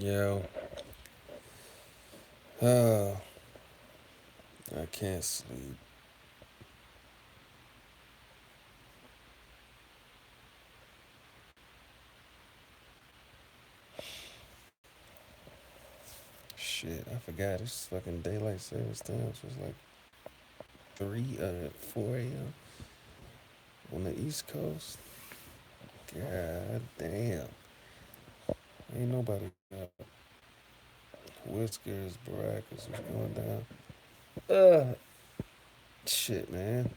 Yo, uh, I can't sleep. Shit, I forgot. It's fucking daylight savings time. So it's like 4 a.m. on the East Coast. God damn. Ain't nobody got whiskers, baracus, what's going down. Uh, Shit, man.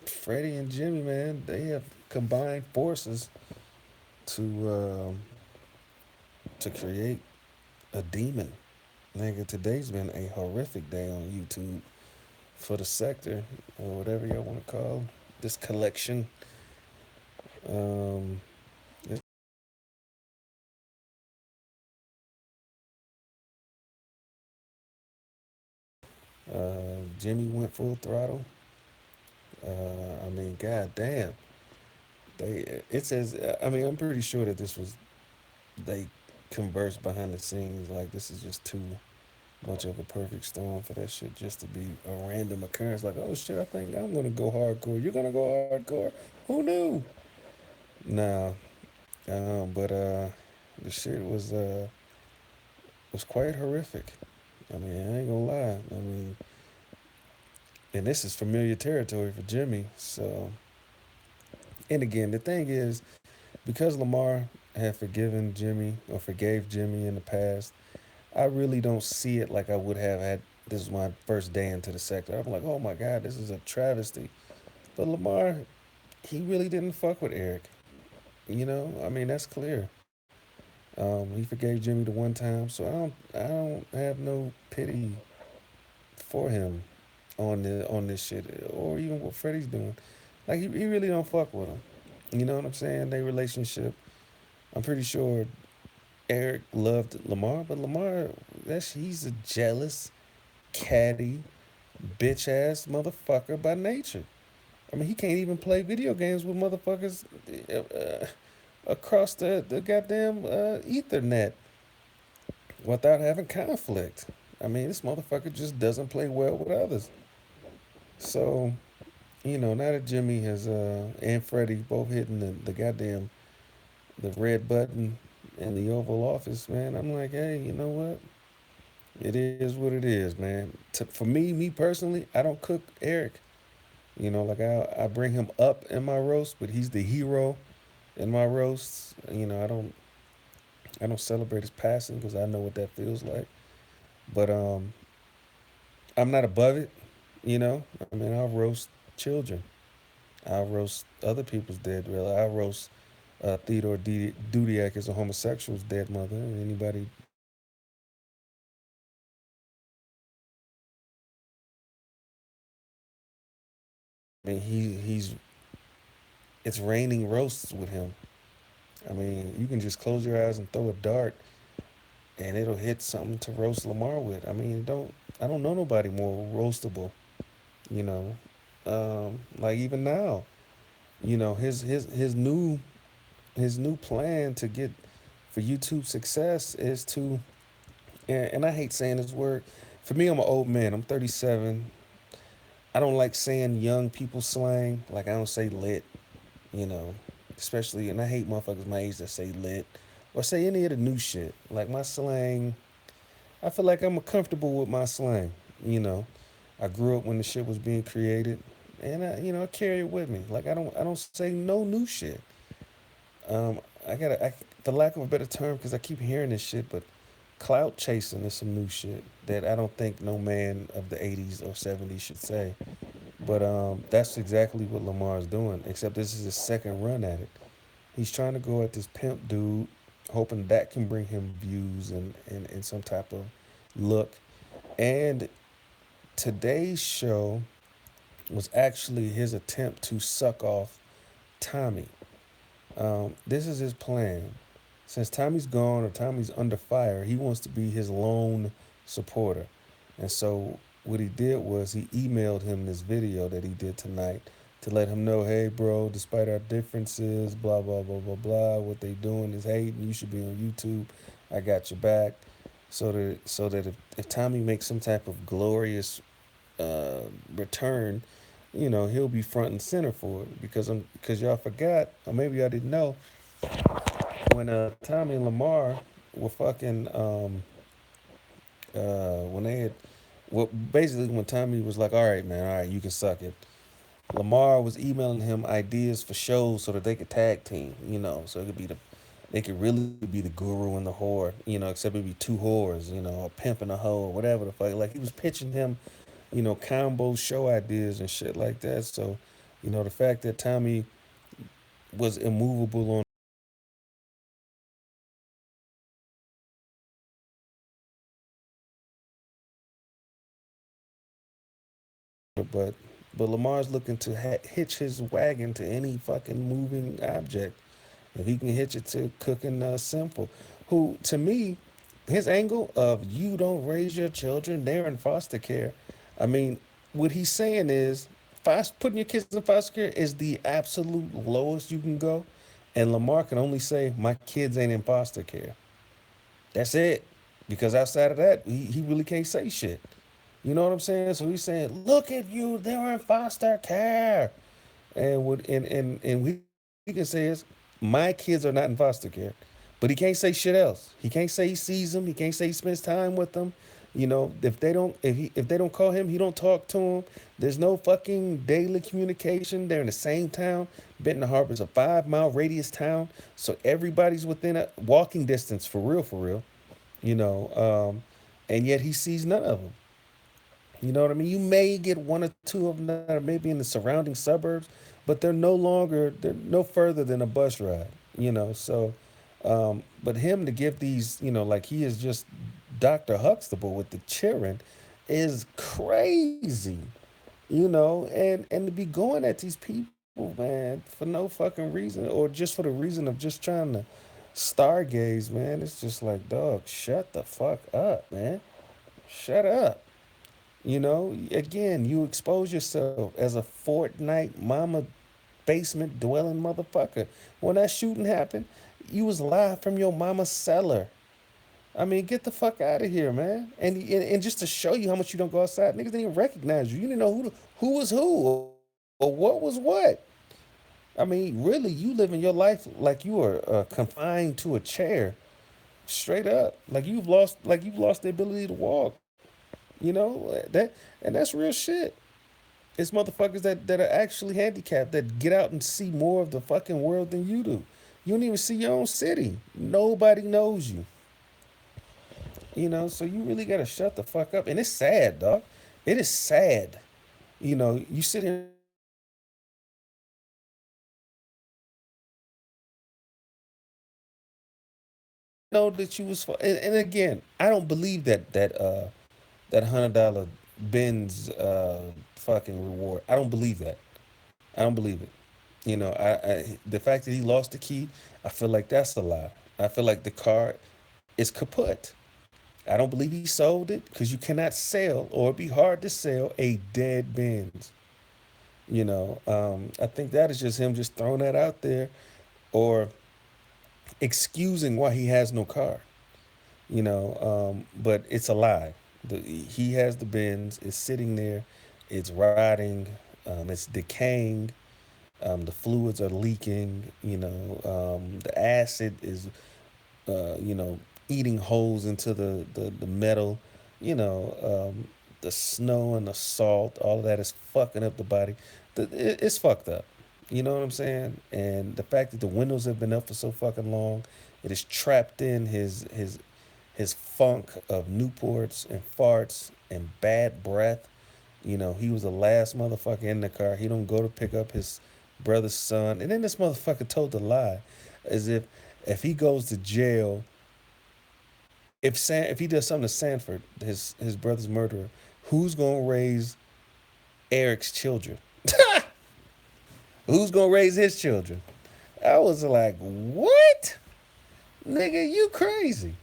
Freddy and Jimmie, man, they have combined forces to to create a demon. Nigga, today's been a horrific day on YouTube for the sector or whatever y'all want to call this collection. Um, Jimmie went full throttle. I mean, goddamn, they. It says. I mean, I'm pretty sure that this was they conversed behind the scenes. Like this is just too much of a perfect storm for that shit just to be a random occurrence. Like, oh shit, I think I'm gonna go hardcore. You're gonna go hardcore. Who knew? Nah. But the shit was quite horrific. I mean, I ain't gonna lie. I mean, and this is familiar territory for Jimmie. So, and again, the thing is, because Lamar had forgiven Jimmie or forgave Jimmie in the past, I really don't see it like I would have had. This is my first day into the sector. I'm like, oh my God, this is a travesty. But Lamar, he really didn't fuck with Eric. You know, I mean, that's clear. He forgave Jimmie the one time, so I don't have no pity for him on this shit, or even what Freddy's doing. Like he really don't fuck with him. You know what I'm saying? Their relationship. I'm pretty sure Eric loved Lamar, but Lamar, he's a jealous, catty, bitch ass motherfucker by nature. I mean, he can't even play video games with motherfuckers across the goddamn Ethernet without having conflict. I mean, this motherfucker just doesn't play well with others. So now that Jimmie has and Freddie both hitting the goddamn the red button in the Oval Office, man, I'm like, hey, you know what? It is what it is, man. For me personally, I don't cook Eric. Like I bring him up in my roast, but he's the hero in my roasts. I don't celebrate his passing because I know what that feels like. But I'm not above it. I mean, I'll roast children. I'll roast other people's dead. Really, I'll roast Theodore Dudiak as a homosexual's dead mother. Anybody? I mean, he's it's raining roasts with him. I mean, you can just close your eyes and throw a dart, and it'll hit something to roast Lamar with. I mean, I don't know nobody more roastable. You know, like even now, his new plan to get for YouTube success is to, and I hate saying this word. For me, I'm an old man. I'm 37. I don't like saying young people slang. Like I don't say lit, you know, especially, and I hate motherfuckers my age that say lit or say any of the new shit. Like my slang, I feel like I'm comfortable with my slang. You know, I grew up when the shit was being created, and I carry it with me. Like I don't say no new shit. I gotta, for lack of a better term, because I keep hearing this shit, but clout chasing is some new shit that I don't think no man of the 80s or 70s should say. But that's exactly what Lamar's doing, except this is his second run at it. He's trying to go at this pimp dude, hoping that can bring him views and some type of look. And today's show was actually his attempt to suck off Tommy. This is his plan. Since Tommy's gone or Tommy's under fire, he wants to be his lone supporter. And so what he did was he emailed him this video that he did tonight to let him know, hey, bro, despite our differences, blah blah blah blah blah, what they doing is hating. You should be on YouTube. I got your back. So that if Tommy makes some type of glorious uh, return, he'll be front and center for it because y'all forgot, or maybe y'all didn't know, when Tommy and Lamar were fucking when they had, well, basically when Tommy was like, all right, man, all right, you can suck it. Lamar was emailing him ideas for shows so that they could tag team, so it could be they could really be the guru and the whore, except it'd be two whores, a pimp and a hoe, or whatever the fuck. Like he was pitching him, combo show ideas and shit like that. So, the fact that Tommy was immovable on, but Lamar's looking to hitch his wagon to any fucking moving object. If he can hitch it to cooking simple, who to me, his angle of you don't raise your children, they're in foster care. I mean, what he's saying is putting your kids in foster care is the absolute lowest you can go. And Lamar can only say, my kids ain't in foster care. That's it. Because outside of that, he really can't say shit. You know what I'm saying? So he's saying, look at you, they're in foster care. And what he can say is, my kids are not in foster care, but he can't say shit else. He can't say he sees them. He can't say he spends time with them. If they don't call him, he don't talk to them. There's no fucking daily communication. They're in the same town. Benton Harbor is a 5 mile radius town, so everybody's within a walking distance for real, for real. You know, and yet he sees none of them. You know what I mean? You may get one or two of them that are maybe in the surrounding suburbs, but they're no further than a bus ride, So, but him to give these, like he is just Dr. Huxtable with the children is crazy, and to be going at these people, man, for no fucking reason or just for the reason of just trying to stargaze, man. It's just like, dog, shut the fuck up, man. Shut up. Again, you expose yourself as a Fortnite mama basement dwelling motherfucker. When that shooting happened, you was live from your mama's cellar. I mean, get the fuck out of here, man. And just to show you how much you don't go outside, niggas didn't even recognize you. You didn't know who was who or what was what. I mean, really, you living your life like you are confined to a chair, straight up. Like you've lost the ability to walk. And that's real shit. It's motherfuckers that are actually handicapped that get out and see more of the fucking world than you do. You don't even see your own city. Nobody knows you. So you really gotta shut the fuck up. And it's sad, dog. It is sad. You sit here and know that you was and again, I don't believe that $100 Benz fucking reward. I don't believe that. I don't believe it. The fact that he lost the key, I feel like that's a lie. I feel like the car is kaput. I don't believe he sold it because you cannot sell, or it'd be hard to sell a dead Benz. I think that is just him just throwing that out there or excusing why he has no car. But it's a lie. He has the Benz. It's sitting there. It's rotting. It's decaying. The fluids are leaking. The acid is, you know, eating holes into the metal. The snow and the salt, all of that is fucking up the body. It's fucked up. You know what I'm saying? And the fact that the windows have been up for so fucking long, it is trapped in his funk of Newports and farts and bad breath. He was the last motherfucker in the car. He don't go to pick up his brother's son. And then this motherfucker told the lie. As if he goes to jail, if he does something to Sanford, his brother's murderer, who's gonna raise Eric's children? Who's gonna raise his children? I was like, what? Nigga, you crazy.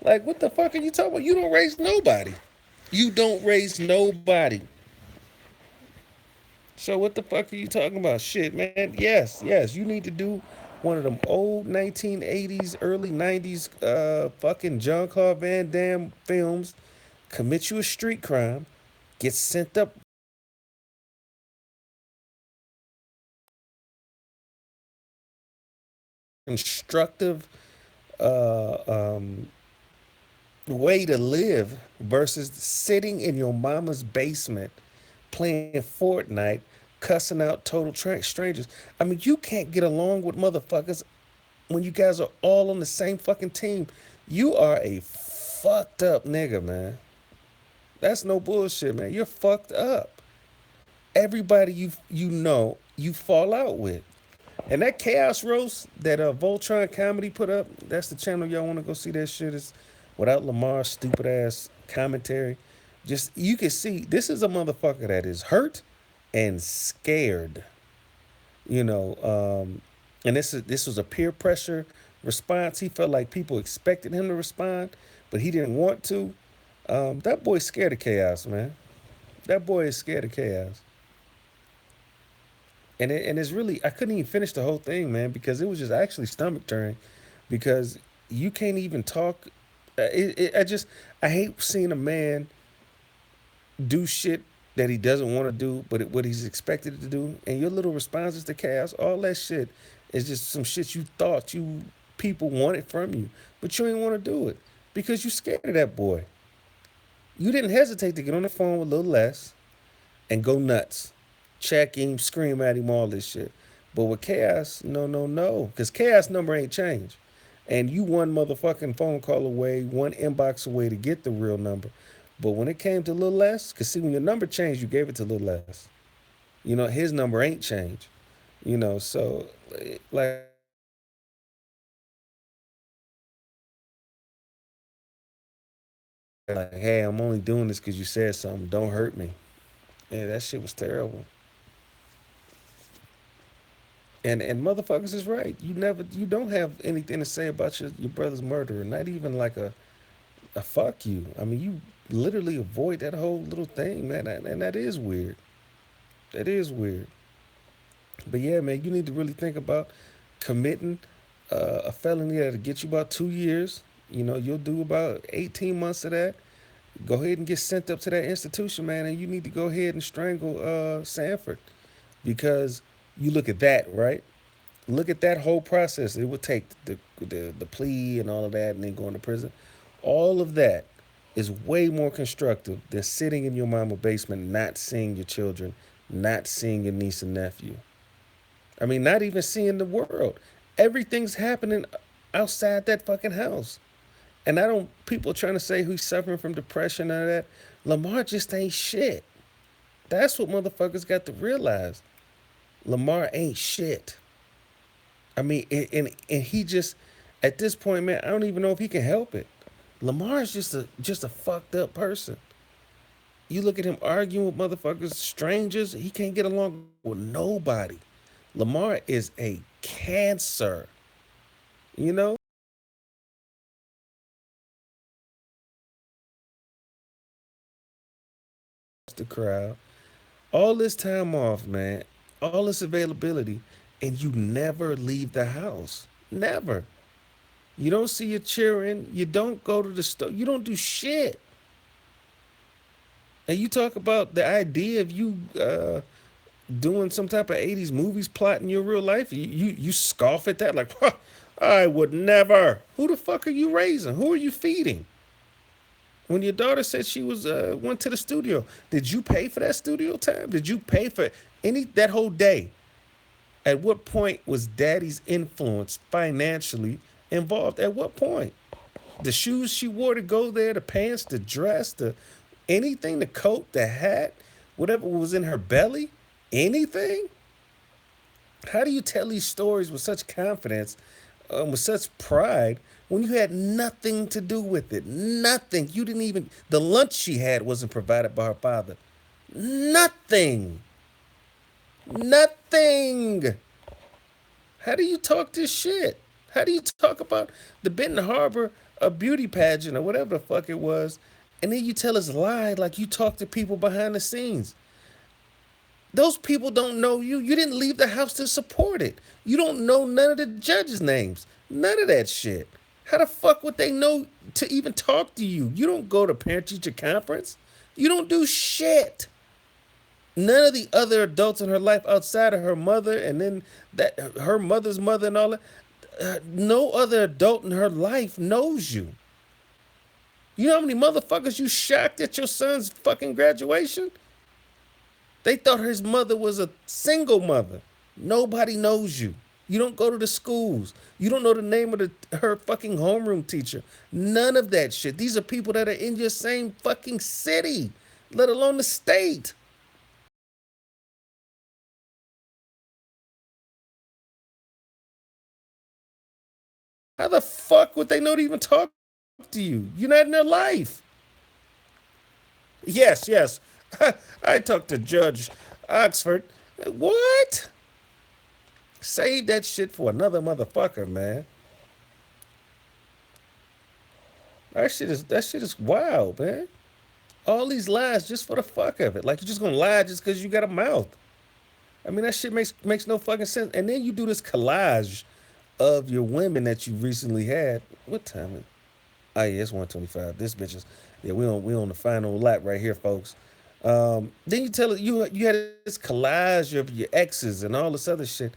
Like, what the fuck are you talking about? You don't raise nobody. You don't raise nobody. So what the fuck are you talking about? Shit, man. Yes, yes. You need to do one of them old 1980s, early 90s fucking John Claude Van Damme films. Commit you a street crime, get sent up constructive uh, um, way to live versus sitting in your mama's basement playing Fortnite, cussing out total strangers. I mean, you can't get along with motherfuckers when you guys are all on the same fucking team. You are a fucked up nigga, man. That's no bullshit, man. You're fucked up. Everybody you fall out with. And that Chaos Roast that Voltron Comedy put up, that's the channel y'all want to go see that shit. Is without Lamar's stupid ass commentary. Just you can see this is a motherfucker that is hurt and scared. You know, and this was a peer pressure response. He felt like people expected him to respond, but he didn't want to. That boy's scared of chaos, man. That boy is scared of chaos. And it's really I couldn't even finish the whole thing, man, because it was just actually stomach turning, because you can't even talk. I hate seeing a man do shit that he doesn't want to do, but what he's expected to do, and your little responses to chaos, all that shit is just some shit you thought you people wanted from you, but you ain't want to do it because you scared of that boy. You didn't hesitate to get on the phone with Lil Les and go nuts, check him, scream at him, all this shit. But with Chaos, no, no, no, because Chaos number ain't changed, and you one motherfucking phone call away, one inbox away to get the real number. But when it came to Lil Les, because see, when your number changed, you gave it to Lil Les. You know, his number ain't changed. You know, so like, hey, I'm only doing this because you said something. Don't hurt me. Yeah, that shit was terrible. And motherfuckers is right. You don't have anything to say about your brother's murderer. Not even like a fuck you. I mean, you literally avoid that whole little thing, man. And that is weird. That is weird. But yeah, man, you need to really think about committing a felony that'll get you about 2 years. You know, you'll do about 18 months of that. Go ahead and get sent up to that institution, man, and you need to go ahead and strangle Sanford, because you look at that, right? Look at that whole process. It would take the plea and all of that, and then going to prison. All of that is way more constructive than sitting in your mama basement, not seeing your children, not seeing your niece and nephew. I mean, not even seeing the world. Everything's happening outside that fucking house. And I don't, people trying to say who's suffering from depression and all that. Lamar just ain't shit. That's what motherfuckers got to realize. Lamar ain't shit. I mean, and he just, at this point, man, I don't even know if he can help it. Lamar's just a fucked up person. You look at him arguing with motherfuckers, strangers, he can't get along with nobody. Lamar is a cancer, you know? The crowd. All this time off, man, all this availability, and you never leave the house. Never. You don't see your cheering. You don't go to the store. You don't do shit. And you talk about the idea of you doing some type of 80s movies plot in your real life. You scoff at that like, huh, I would never. Who the fuck are you raising? Who are you feeding? When your daughter said she was went to the studio, did you pay for that studio time? Did you pay for any that whole day? At what point was daddy's influence financially involved? At what point? The shoes she wore to go there, the pants, the dress, the anything, the coat, the hat, whatever was in her belly, anything? How do you tell these stories with such confidence, with such pride, when you had nothing to do with it? Nothing. You didn't even, the lunch she had wasn't provided by her father. Nothing. Nothing. How do you talk this shit? How do you talk about the Benton Harbor a beauty pageant or whatever the fuck it was, and then you tell us lie like you talk to people behind the scenes? Those people don't know you. You didn't leave the house to support it. You don't know none of the judges' names. None of that shit. How the fuck would they know to even talk to you? You don't go to parent teacher conference. You don't do shit. None of the other adults in her life outside of her mother and then that her mother's mother and all that, no other adult in her life knows you. You know how many motherfuckers you shocked at your son's fucking graduation? They thought his mother was a single mother. Nobody knows you. You don't go to the schools. You don't know the name of her fucking homeroom teacher. None of that shit. These are people that are in your same fucking city, let alone the state. How the fuck would they know to even talk to you? You're not in their life. Yes, yes. I talked to Judge Oxford. What? Save that shit for another motherfucker, man. That shit is wild, man. All these lies just for the fuck of it. Like you're just gonna lie just because you got a mouth. I mean that shit makes no fucking sense. And then you do this collage of your women that you recently had. What time is it? Oh yeah, it's 125. This bitch is yeah, we on the final lap right here, folks. Then you tell it you had this collage of your exes and all this other shit.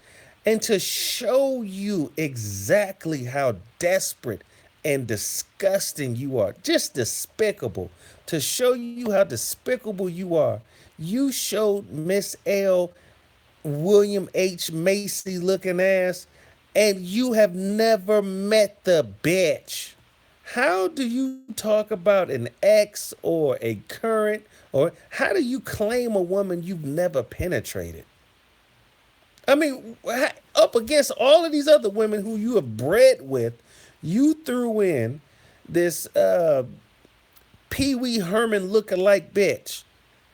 And to show you exactly how desperate and disgusting you are, just despicable. To show you how despicable you are, you showed Miss L William H. Macy looking ass, and you have never met the bitch. How do you talk about an ex or a current, or how do you claim a woman you've never penetrated? I mean, up against all of these other women who you have bred with, you threw in this Pee Wee Herman lookalike bitch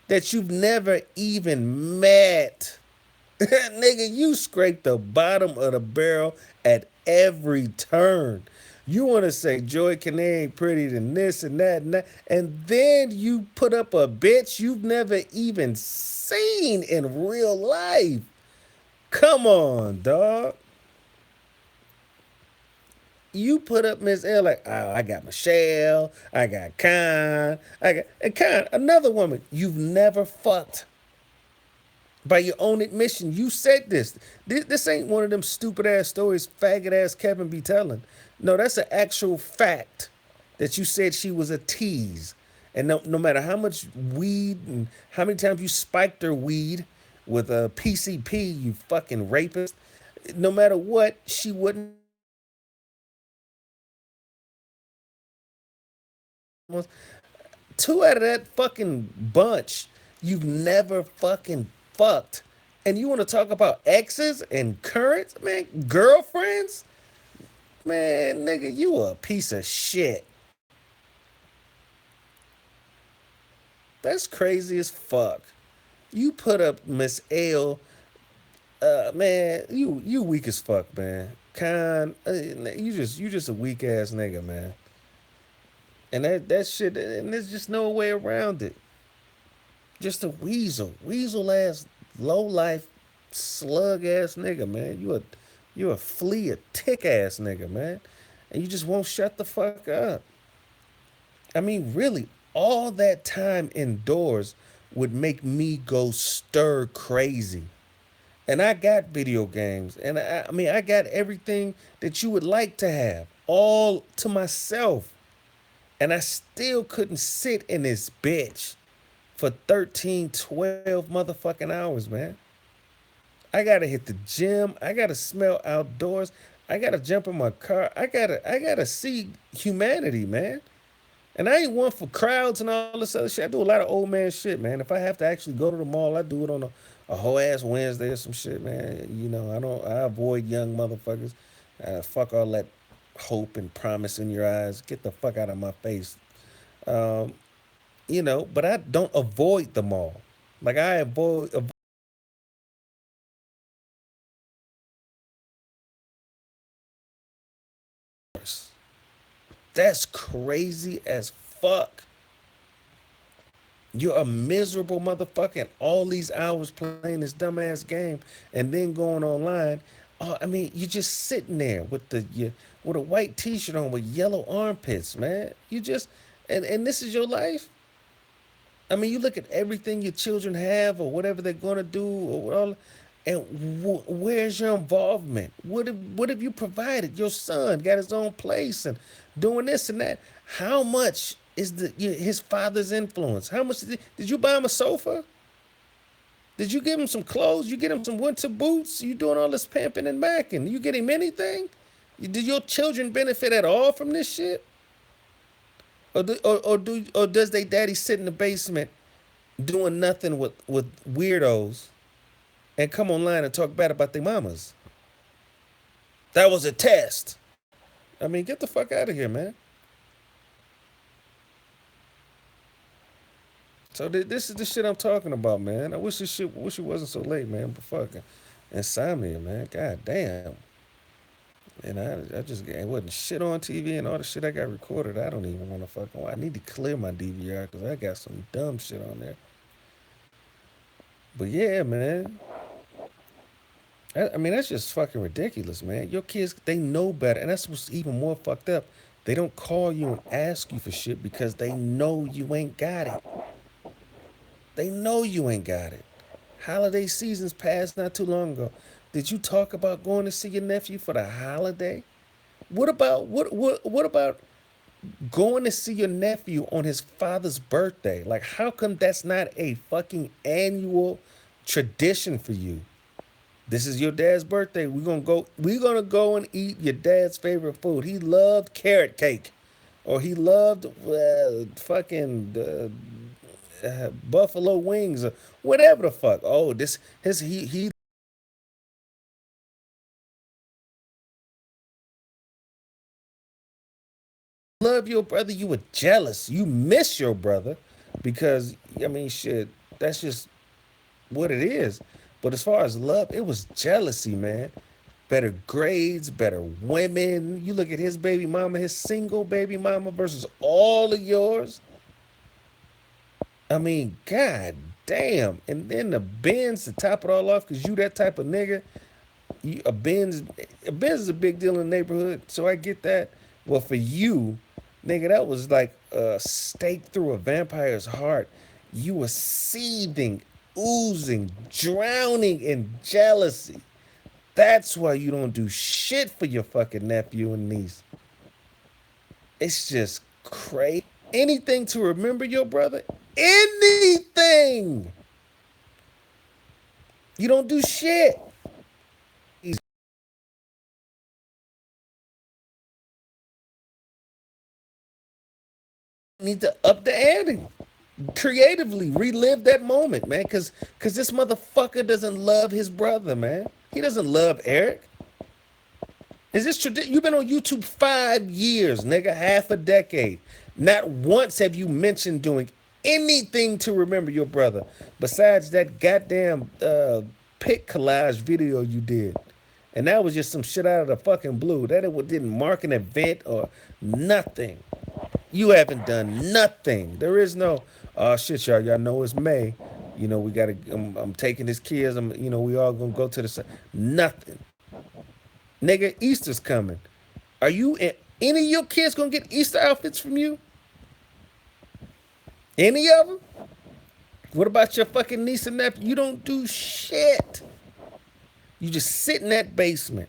that you've never even met. Nigga, you scrape the bottom of the barrel at every turn. You want to say Joy Canary ain't pretty than this and that, and then you put up a bitch you've never even seen in real life. Come on, dog. You put up Miss L like, oh, I got Michelle, I got Khan, I got and Khan, another woman you've never fucked. By your own admission, you said this. This ain't one of them stupid ass stories faggot ass Kevin be telling. No, that's an actual fact that you said she was a tease. And no matter how much weed and how many times you spiked her weed with a PCP, you fucking rapist, no matter what, she wouldn't. Two out of that fucking bunch, you've never fucking fucked. And you want to talk about exes and currents, man, girlfriends? Man, nigga, you a piece of shit. That's crazy as fuck. You put up Miss L, man, you weak as fuck, man. You just a weak ass nigga, man. And that shit, and there's just no way around it. Just a weasel ass, low life, slug ass nigga, man. You a flea, a tick ass nigga, man. And you just won't shut the fuck up. I mean, really, all that time indoors would make me go stir crazy. And I got video games, and I mean, I got everything that you would like to have, all to myself. And I still couldn't sit in this bitch for 13, 12 motherfucking hours, man. I gotta hit the gym. I gotta smell outdoors. I gotta jump in my car. I gotta see humanity, man. And I ain't one for crowds and all this other shit. I do a lot of old man shit, man. If I have to actually go to the mall, I do it on a whole ass Wednesday or some shit, man. You know, I avoid young motherfuckers. Fuck all that hope and promise in your eyes. Get the fuck out of my face. Um, but I don't avoid the mall. Like I avoid. That's crazy as fuck. You're a miserable motherfucker, and all these hours playing this dumbass game, and then going online. I mean, you're just sitting there with with a white T-shirt on with yellow armpits, man. You just and this is your life. I mean, you look at everything your children have or whatever they're gonna do or all, and where's your involvement? What have you provided? Your son got his own place and doing this and that. How much is his father's influence? How much did you buy him a sofa? Did you give him some clothes? You get him some winter boots? You doing all this pamping and macking? You get him anything? Did your children benefit at all from this shit? Or does they daddy sit in the basement doing nothing with weirdos and come online and talk bad about their mamas? That was a test. I mean, get the fuck out of here, man. So this is the shit I'm talking about, man. Wish it wasn't so late, man. But fucking insomnia, man. God damn. And I just it wasn't shit on TV and all the shit I got recorded. I don't even want to fucking. I need to clear my DVR because I got some dumb shit on there. But yeah, man. I mean, that's just fucking ridiculous, man. Your kids, they know better. And that's what's even more fucked up. They don't call you and ask you for shit because they know you ain't got it. They know you ain't got it. Holiday seasons passed not too long ago. Did you talk about going to see your nephew for the holiday? What about going to see your nephew on his father's birthday? Like, how come that's not a fucking annual tradition for you? This is your dad's birthday. We're gonna go and eat your dad's favorite food. He loved carrot cake, or he loved fucking buffalo wings, or whatever the fuck. Oh, this his he love your brother. You were jealous. You miss your brother because I mean, shit. That's just what it is. But as far as love, it was jealousy, man. Better grades, better women. You look at his baby mama, his single baby mama versus all of yours. I mean, god damn. And then the Benz to top it all off, because you that type of nigga. A Benz, a Benz is a big deal in the neighborhood, so I get that. Well, for you, nigga, that was like a stake through a vampire's heart. You were seething, oozing, drowning in jealousy. That's why you don't do shit for your fucking nephew and niece. It's just crazy. Anything to remember your brother? Anything. You don't do shit. You need to up the ante. Creatively relive that moment, man. Cause this motherfucker doesn't love his brother, man. He doesn't love Eric. Is this tradition? You've been on YouTube 5 years, nigga, half a decade. Not once have you mentioned doing anything to remember your brother besides that goddamn pic collage video you did. And that was just some shit out of the fucking blue. That it didn't mark an event or nothing. You haven't done nothing. There is no, oh shit, y'all. Y'all know it's May. You know, we gotta, I'm taking his kids. We all gonna go to the, nothing. Nigga, Easter's coming. Are you any of your kids gonna get Easter outfits from you? Any of them? What about your fucking niece and nephew? You don't do shit. You just sit in that basement,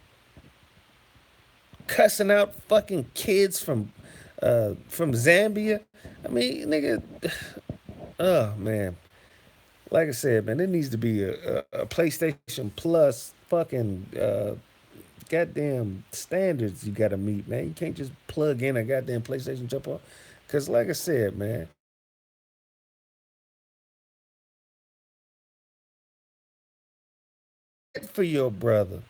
cussing out fucking kids from Zambia. I mean, nigga, oh man. Like I said, man, there needs to be a PlayStation Plus fucking goddamn standards you gotta meet, man. You can't just plug in a goddamn PlayStation jump on. Cause like I said, man, for your brother.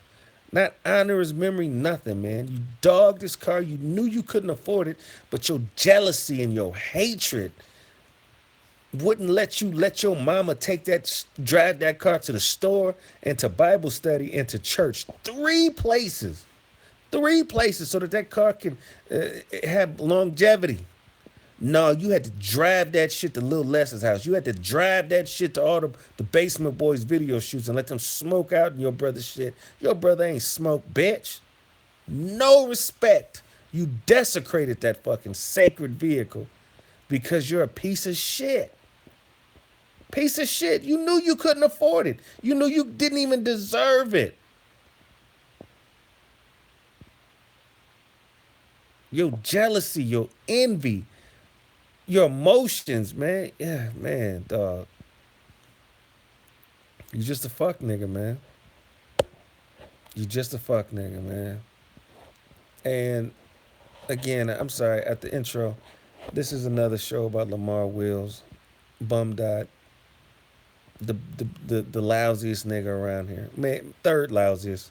Not honor his memory, nothing, man. You dogged this car. You knew you couldn't afford it, but your jealousy and your hatred wouldn't let you let your mama drive that car to the store and to Bible study and to church. Three places so that car can have longevity. No, you had to drive that shit to Lil Les's house. You had to drive that shit to all the Basement Boys video shoots and let them smoke out in your brother's shit. Your brother ain't smoke, bitch. No respect. You desecrated that fucking sacred vehicle because you're a piece of shit. Piece of shit. You knew you couldn't afford it. You knew you didn't even deserve it. Your jealousy, your envy, your emotions, man. Yeah, man, dog. You just a fuck nigga, man. You just a fuck nigga, man. And again, I'm sorry, at the intro, this is another show about Lamar Wills, bum dot, the lousiest nigga around here. Man, third lousiest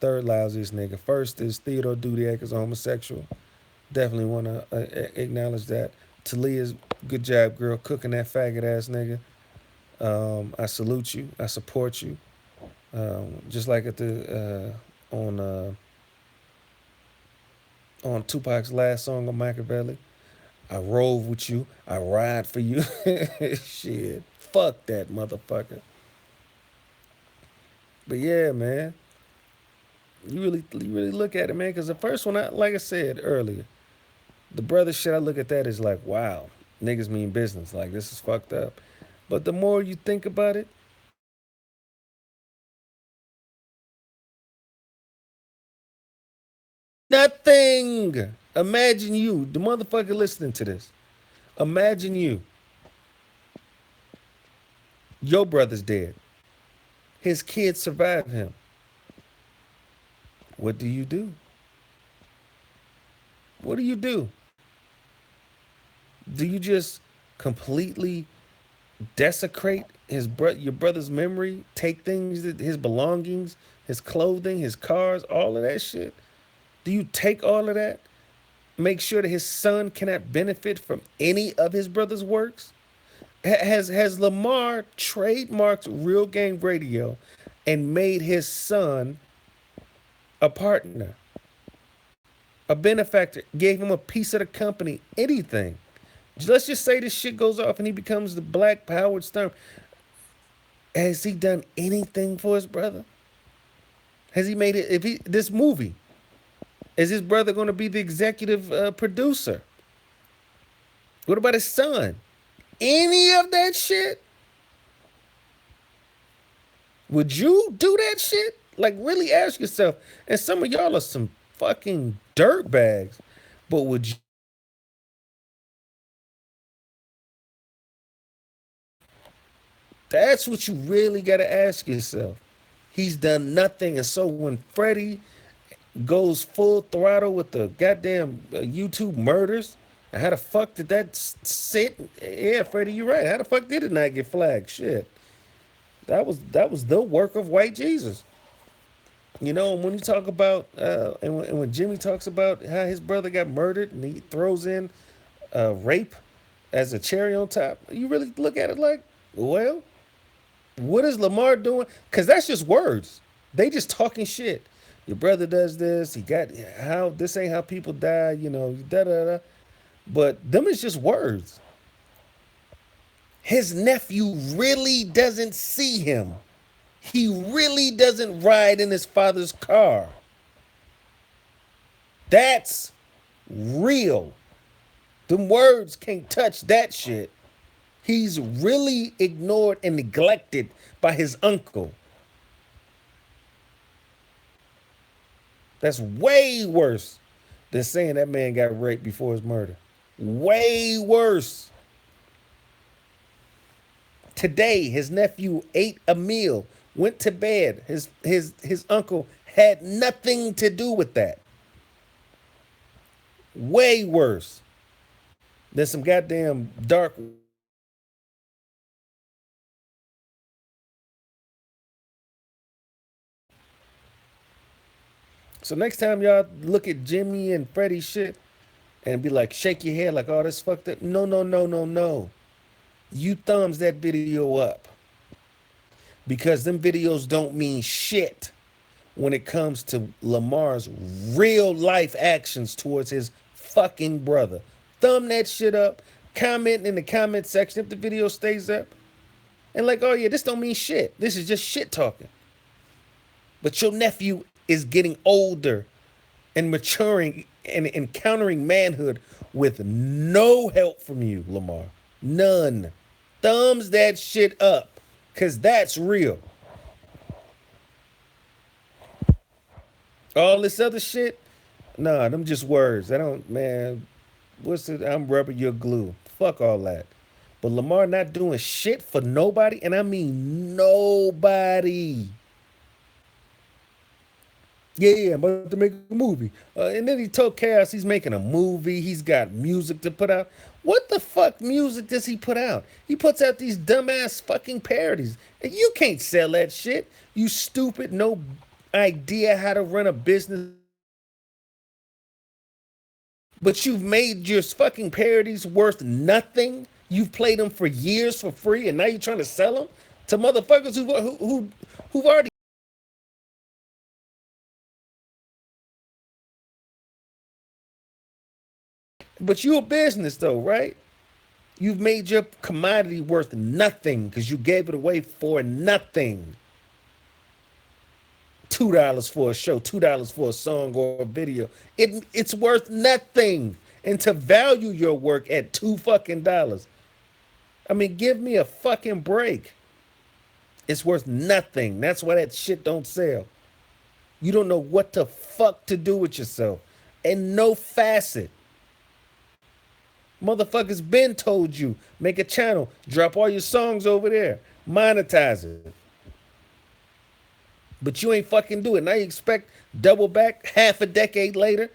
nigga. First is Theodore Dudiak is a homosexual. Definitely want to acknowledge that. Talia's good job, girl, cooking that faggot ass nigga. I salute you. I support you. Just like at the on Tupac's last song on Machiavelli, I roll with you. I ride for you. Shit, fuck that motherfucker. But yeah, man, you really look at it, man. Because the first one, like I said earlier, the brother shit, I look at that as like, wow, niggas mean business. Like this is fucked up. But the more you think about it, nothing. Imagine you, the motherfucker listening to this. Imagine you, your brother's dead. His kids survive him. What do you do? What do you do? Do you just completely desecrate your brother's memory, take things, his belongings, his clothing, his cars, all of that shit? Do you take all of that? Make sure that his son cannot benefit from any of his brother's works? Has Lamar trademarked Real Game Radio and made his son a partner, a benefactor, gave him a piece of the company, anything? Let's just say this shit goes off and he becomes the Black Howard Stern. Has he done anything for his brother? Has he made it? If he this movie is his brother going to be the executive producer? What about his son? Any of that shit? Would you do that shit? Like, really ask yourself. And some of y'all are some fucking dirt bags. But would you? That's what you really got to ask yourself. He's done nothing. And so when Freddy goes full throttle with the goddamn YouTube murders, how the fuck did that sit? Yeah, Freddy, you're right. How the fuck did it not get flagged? Shit. That was the work of white Jesus. You know, when you talk about and when Jimmie talks about how his brother got murdered and he throws in rape as a cherry on top, you really look at it like, well, what is Lamar doing? Because that's just words. They just talking shit. Your brother does this. He got how this ain't how people die. You know, da da da. But them is just words. His nephew really doesn't see him. He really doesn't ride in his father's car. That's real. Them words can't touch that shit. He's really ignored and neglected by his uncle. That's way worse than saying that man got raped before his murder. Way worse. Today, his nephew ate a meal, went to bed. His uncle had nothing to do with that. Way worse than some goddamn dark. So next time y'all look at Jimmie and Freddy shit and be like, shake your head like, oh, this fucked up. No, no, no, no, no. You thumbs that video up because them videos don't mean shit when it comes to Lamar's real life actions towards his fucking brother. thumb that shit up, comment in the comment section if the video stays up, and like, oh yeah, this don't mean shit. This is just shit talking. But your nephew is getting older and maturing and encountering manhood with no help from you, Lamar. None. Thumbs that shit up. Cause that's real. All this other shit, nah, them just words. I don't, man. What's it? I'm rubber, you're glue. Fuck all that. But Lamar not doing shit for nobody, and I mean nobody. Yeah, I'm about to make a movie. And then he told Chaos he's making a movie. He's got music to put out. What the fuck music does he put out? He puts out these dumbass fucking parodies. And you can't sell that shit. You stupid, no idea how to run a business. But you've made your fucking parodies worth nothing. You've played them for years for free, and now you're trying to sell them to motherfuckers who've already. But you a business though, right? You've made your commodity worth nothing because you gave it away for nothing. $2 for a show, $2 for a song or a video. It's worth nothing. And to value your work at $2 fucking. I mean, give me a fucking break. It's worth nothing. That's why that shit don't sell. You don't know what the fuck to do with yourself. And no facet. Motherfuckers been told you, make a channel, drop all your songs over there, monetize it. But you ain't fucking do it. Now you expect double back half a decade later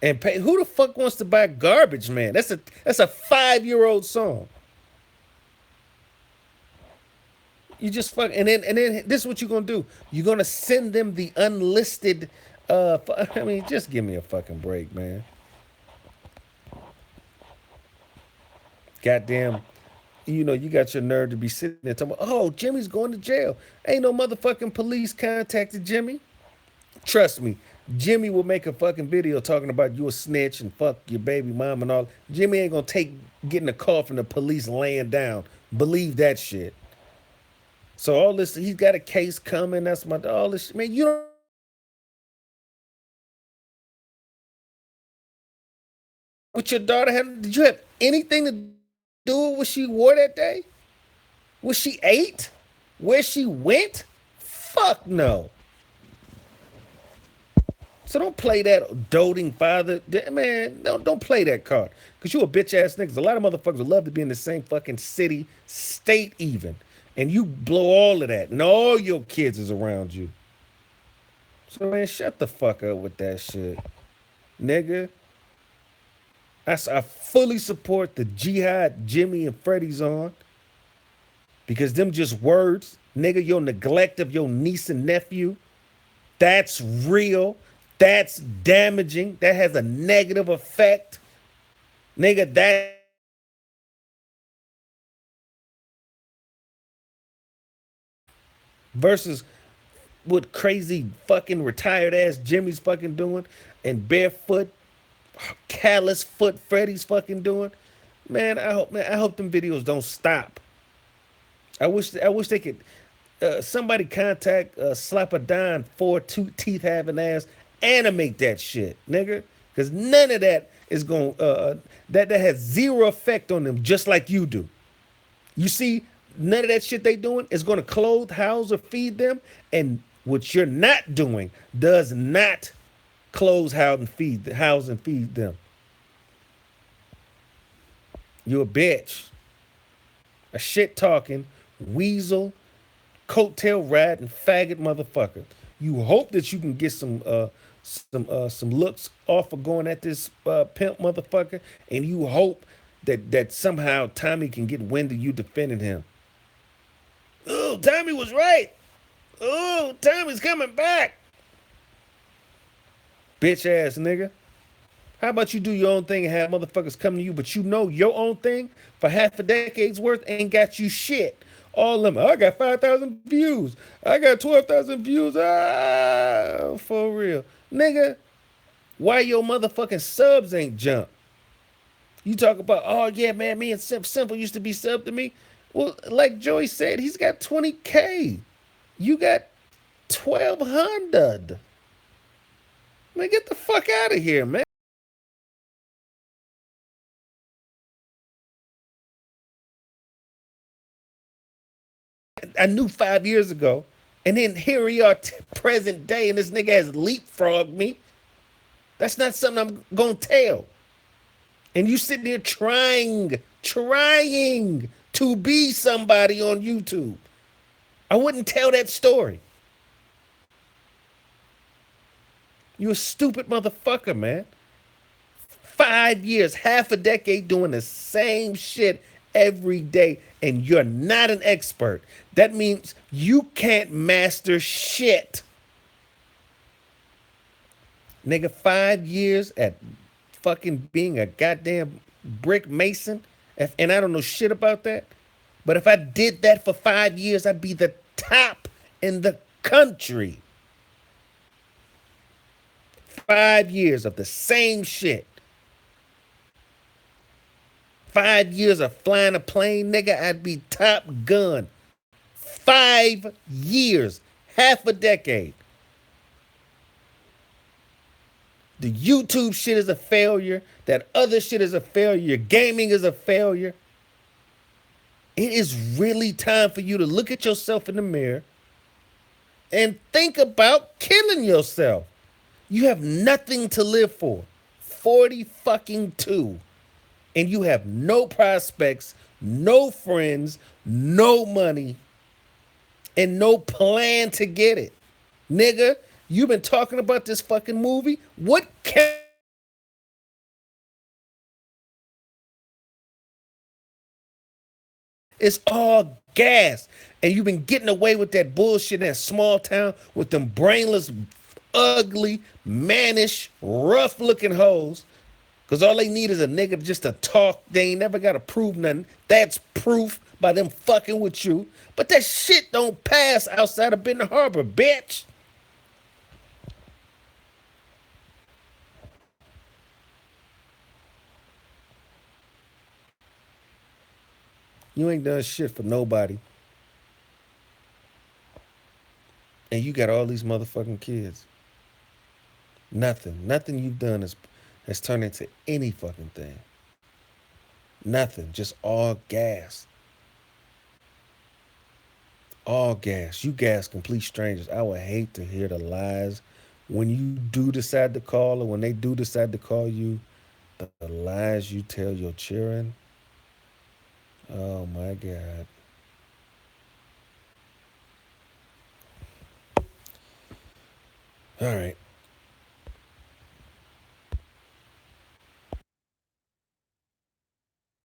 and pay. Who the fuck wants to buy Garbage Man? That's a 5-year-old song. You just fuck and then this is what you're gonna do. You're gonna send them the unlisted I mean, just give me a fucking break, man. Goddamn, you got your nerve to be sitting there talking about, oh, Jimmie's going to jail. Ain't no motherfucking police contacted Jimmie. Trust me, Jimmie will make a fucking video talking about you a snitch and fuck your baby mom and all. Jimmie ain't gonna take getting a call from the police laying down. Believe that shit. So all this, he's got a case coming. That's my all this. Man, you don't. With your daughter, did you have anything to do with what she wore that day? What she ate? Where she went? Fuck no. So don't play that doting father. Man, don't play that card. Because you a bitch ass niggas. A lot of motherfuckers would love to be in the same fucking city, state even. And you blow all of that. And all your kids is around you. So man, shut the fuck up with that shit. Nigga. I fully support the jihad Jimmie and Freddy's on. Because them just words. Nigga, your neglect of your niece and nephew. That's real. That's damaging. That has a negative effect. Nigga, that versus what crazy fucking retired ass Jimmie's fucking doing and barefoot, callous foot Freddy's fucking doing. Man, I hope them videos don't stop. I wish they could somebody contact Slap a Dime for two teeth having ass, animate that shit, nigga. Cause none of that is going that has zero effect on them, just like you do. You see, none of that shit they doing is gonna clothe, house, or feed them. And what you're not doing does not clothe, house and feed them. You're a bitch. A shit talking, weasel, coattail riding, faggot motherfucker. You hope that you can get some looks off of going at this pimp motherfucker, and you hope that somehow Tommy can get wind of you defending him. Oh, Tommy was right. Oh, Tommy's coming back. Bitch ass nigga. How about you do your own thing and have motherfuckers come to you, but you know your own thing for half a decade's worth ain't got you shit. All them, I got 5,000 views. I got 12,000 views. Ah, for real. Nigga, why your motherfucking subs ain't jump? You talk about, oh yeah, man, me and Simple used to be sub to me. Well, like Joey said, he's got 20K. You got 1,200. Man, get the fuck out of here, man. I knew 5 years ago. And then here we are, present day, and this nigga has leapfrogged me. That's not something I'm gonna tell. And you sitting there trying to be somebody on YouTube. I wouldn't tell that story. You a stupid motherfucker, man. 5 years, half a decade doing the same shit every day, and you're not an expert. That means you can't master shit. Nigga, 5 years at fucking being a goddamn brick mason, and I don't know shit about that. But if I did that for 5 years, I'd be the top in the country. 5 years of the same shit. 5 years of flying a plane, nigga, I'd be top gun. 5 years, half a decade. The YouTube shit is a failure. That other shit is a failure. Gaming is a failure. It is really time for you to look at yourself in the mirror and think about killing yourself. You have nothing to live for. 40 fucking 2. And you have no prospects, no friends, no money, and no plan to get it. Nigga, you've been talking about this fucking movie. What can It's all gas. And you've been getting away with that bullshit in that small town with them brainless, ugly, mannish, rough looking hoes. Because all they need is a nigga just to talk. They ain't never got to prove nothing. That's proof by them fucking with you. But that shit don't pass outside of Benton Harbor, bitch. You ain't done shit for nobody. And you got all these motherfucking kids. Nothing. Nothing you've done has turned into any fucking thing. Nothing. Just all gas. All gas. You gas complete strangers. I would hate to hear the lies when you do decide to call, or when they do decide to call you, the lies you tell your children. Oh my God. All right.